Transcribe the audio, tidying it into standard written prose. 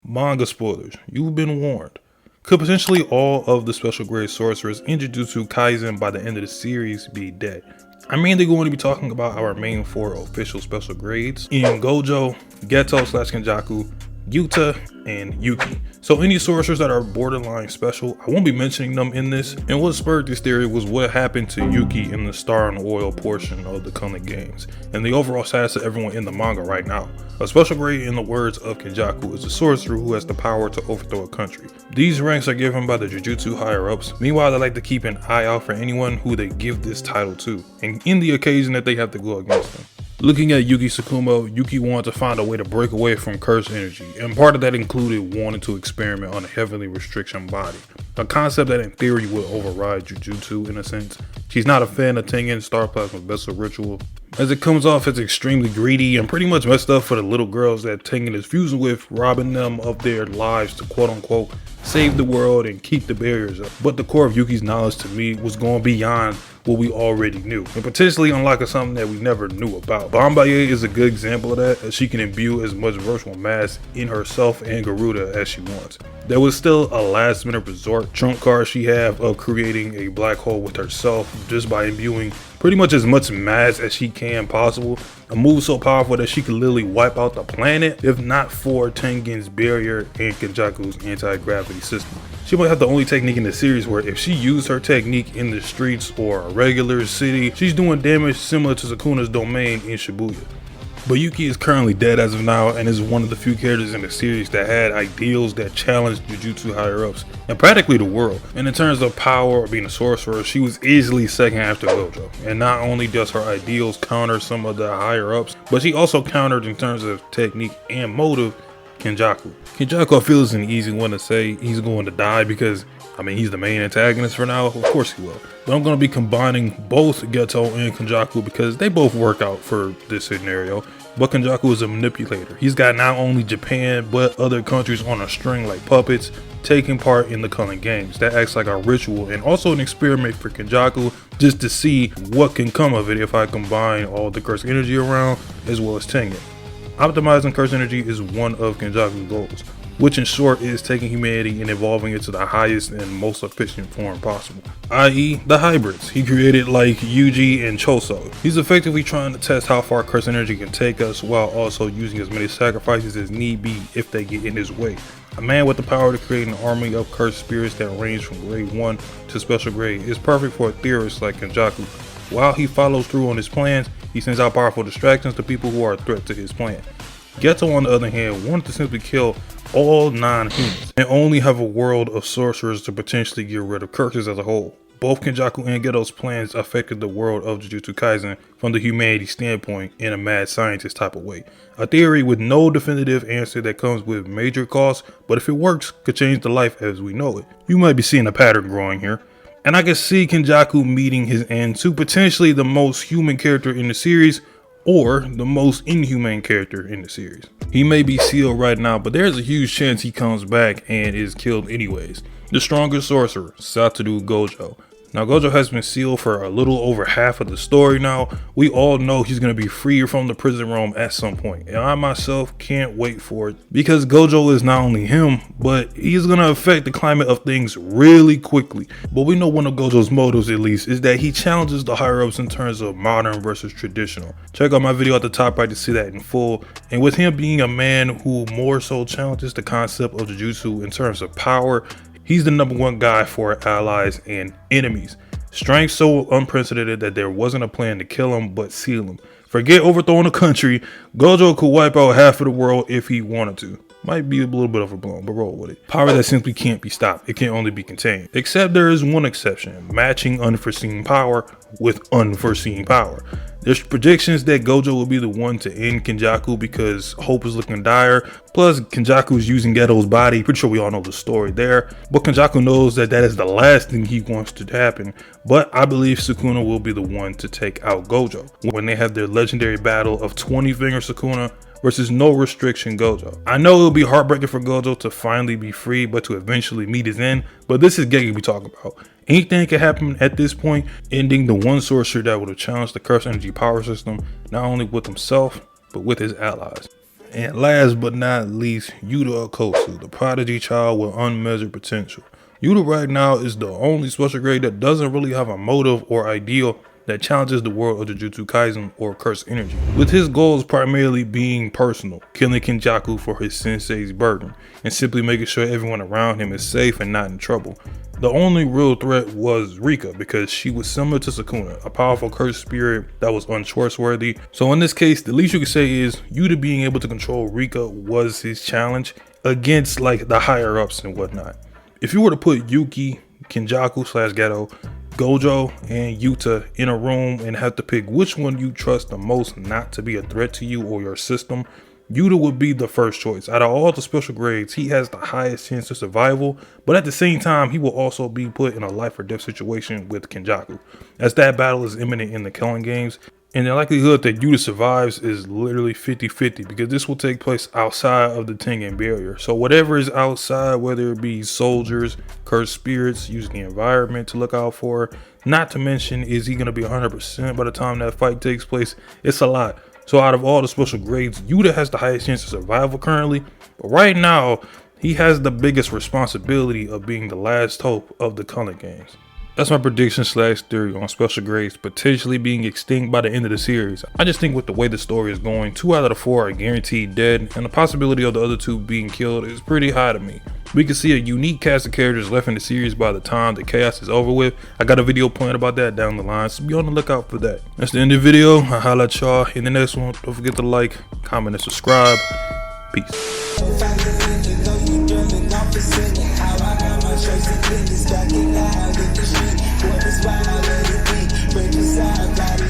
Manga spoilers, you've been warned. Could potentially all of the special grade sorcerers in Jujutsu Kaisen by the end of the series be dead? I'm mainly going to be talking about our main 4 official special grades in gojo, geto / kenjaku, yuta, and yuki. So any sorcerers that are borderline special, I won't be mentioning them in this. And what spurred this theory was what happened to Yuki in the Star and Oil portion of the Kaisen games, and the overall status of everyone in the manga right now. A special grade, in the words of Kenjaku, is a sorcerer who has the power to overthrow a country. These ranks are given by the Jujutsu higher-ups. Meanwhile, they like to keep an eye out for anyone who they give this title to, and in the occasion that they have to go against them. Looking at Yuki Tsukumo, Yuki wanted to find a way to break away from cursed energy, and part of that included wanting to experiment on a heavenly restriction body. A concept that in theory would override Jujutsu in a sense. She's not a fan of Tengen Star Plasma Vessel Ritual, as it comes off as extremely greedy and pretty much messed up for the little girls that Tengen is fusing with, robbing them of their lives to quote unquote save the world and keep the barriers up. But the core of Yuki's knowledge to me was going beyond what we already knew, and potentially unlocking something that we never knew about. Bombaye is a good example of that, as she can imbue as much virtual mass in herself and Garuda as she wants. There was still a last minute resort trump card she had of creating a black hole with herself just by imbuing pretty much as much mass as she can possible. A move so powerful that she could literally wipe out the planet if not for Tengen's barrier and Kenjaku's anti-gravity system. She might have the only technique in the series where if she used her technique in the streets or a regular city, she's doing damage similar to Sukuna's domain in Shibuya. But Yuki is currently dead as of now and is one of the few characters in the series that had ideals that challenged Jujutsu higher-ups and practically the world. And in terms of power or being a sorcerer, she was easily second after Gojo. And not only does her ideals counter some of the higher-ups, but she also countered in terms of technique and motive Kenjaku. Kenjaku I feel is an easy one to say he's going to die because he's the main antagonist for now, of course he will. But I'm going to be combining both Geto and Kenjaku because they both work out for this scenario. But Kenjaku is a manipulator. He's got not only Japan, but other countries on a string like puppets, taking part in the Kaisen games. That acts like a ritual and also an experiment for Kenjaku just to see what can come of it if I combine all the cursed energy around as well as Tengen. Optimizing cursed energy is one of Kenjaku's goals, which in short is taking humanity and evolving it to the highest and most efficient form possible, i.e. the hybrids he created like Yuji and Choso. He's effectively trying to test how far cursed energy can take us while also using as many sacrifices as need be if they get in his way. A man with the power to create an army of cursed spirits that range from grade 1 to special grade is perfect for a theorist like Kenjaku. While he follows through on his plans, he sends out powerful distractions to people who are a threat to his plan. Geto, on the other hand, wanted to simply kill all non-humans and only have a world of sorcerers to potentially get rid of curses as a whole. Both Kenjaku and Geto's plans affected the world of Jujutsu Kaisen from the humanity standpoint in a mad scientist type of way. A theory with no definitive answer that comes with major costs, but if it works, could change the life as we know it. You might be seeing a pattern growing here. And I can see Kenjaku meeting his end to potentially the most human character in the series, or the most inhumane character in the series. He may be sealed right now, but there's a huge chance he comes back and is killed anyways. The strongest sorcerer, Satoru Gojo. Now Gojo has been sealed for a little over half of the story now. We all know he's going to be freed from the prison realm at some point, and I myself can't wait for it because Gojo is not only him, but he's going to affect the climate of things really quickly. But we know one of Gojo's motives at least is that he challenges the higher ups in terms of modern versus traditional. Check out my video at the top right to see that in full. And with him being a man who more so challenges the concept of Jujutsu in terms of power, he's the #1 guy for allies and enemies. Strength so unprecedented that there wasn't a plan to kill him but seal him. Forget overthrowing a country, Gojo could wipe out half of the world if he wanted to. Might be a little bit overblown, but roll with it. Power that simply can't be stopped, it can only be contained. Except there is one exception, matching unforeseen power with unforeseen power. There's predictions that Gojo will be the one to end Kenjaku because hope is looking dire. Plus, Kenjaku is using Geto's body. Pretty sure we all know the story there. But Kenjaku knows that that is the last thing he wants to happen. But I believe Sukuna will be the one to take out Gojo when they have their legendary battle of 20 Finger Sukuna versus no restriction Gojo. I know it'll be heartbreaking for Gojo to finally be free, but to eventually meet his end. But this is Gege we talking about. Anything can happen at this point, ending the one sorcerer that would have challenged the cursed energy power system, not only with himself, but with his allies. And last but not least, Yuta Okosu, the prodigy child with unmeasured potential. Yuta right now is the only special grade that doesn't really have a motive or ideal that challenges the world of Jujutsu Kaisen or cursed energy, with his goals primarily being personal, killing Kenjaku for his sensei's burden, and simply making sure everyone around him is safe and not in trouble. The only real threat was Rika, because she was similar to Sukuna, a powerful cursed spirit that was untrustworthy. So in this case, the least you could say is Yuta being able to control Rika was his challenge against like the higher ups and whatnot. If you were to put Yuki, Kenjaku / Geto, Gojo, and Yuta in a room and have to pick which one you trust the most not to be a threat to you or your system, Yuta would be the first choice. Out of all the special grades, he has the highest chance of survival, but at the same time, he will also be put in a life or death situation with Kenjaku, as that battle is imminent in the killing games. And the likelihood that Yuta survives is literally 50-50, because this will take place outside of the Tengen barrier. So whatever is outside, whether it be soldiers, cursed spirits, using the environment to look out for, not to mention is he going to be 100% by the time that fight takes place, it's a lot. So out of all the special grades, Yuta has the highest chance of survival currently, but right now he has the biggest responsibility of being the last hope of the killing games. That's my prediction / theory on special grades potentially being extinct by the end of the series. I just think with the way the story is going, 2 out of the 4 are guaranteed dead, and the possibility of the other 2 being killed is pretty high to me. We can see a unique cast of characters left in the series by the time the chaos is over with. I got a video planned about that down the line, so be on the lookout for that. That's the end of the video. I'll holla at y'all in the next one. Don't forget to like, comment, and subscribe. Peace. How I got my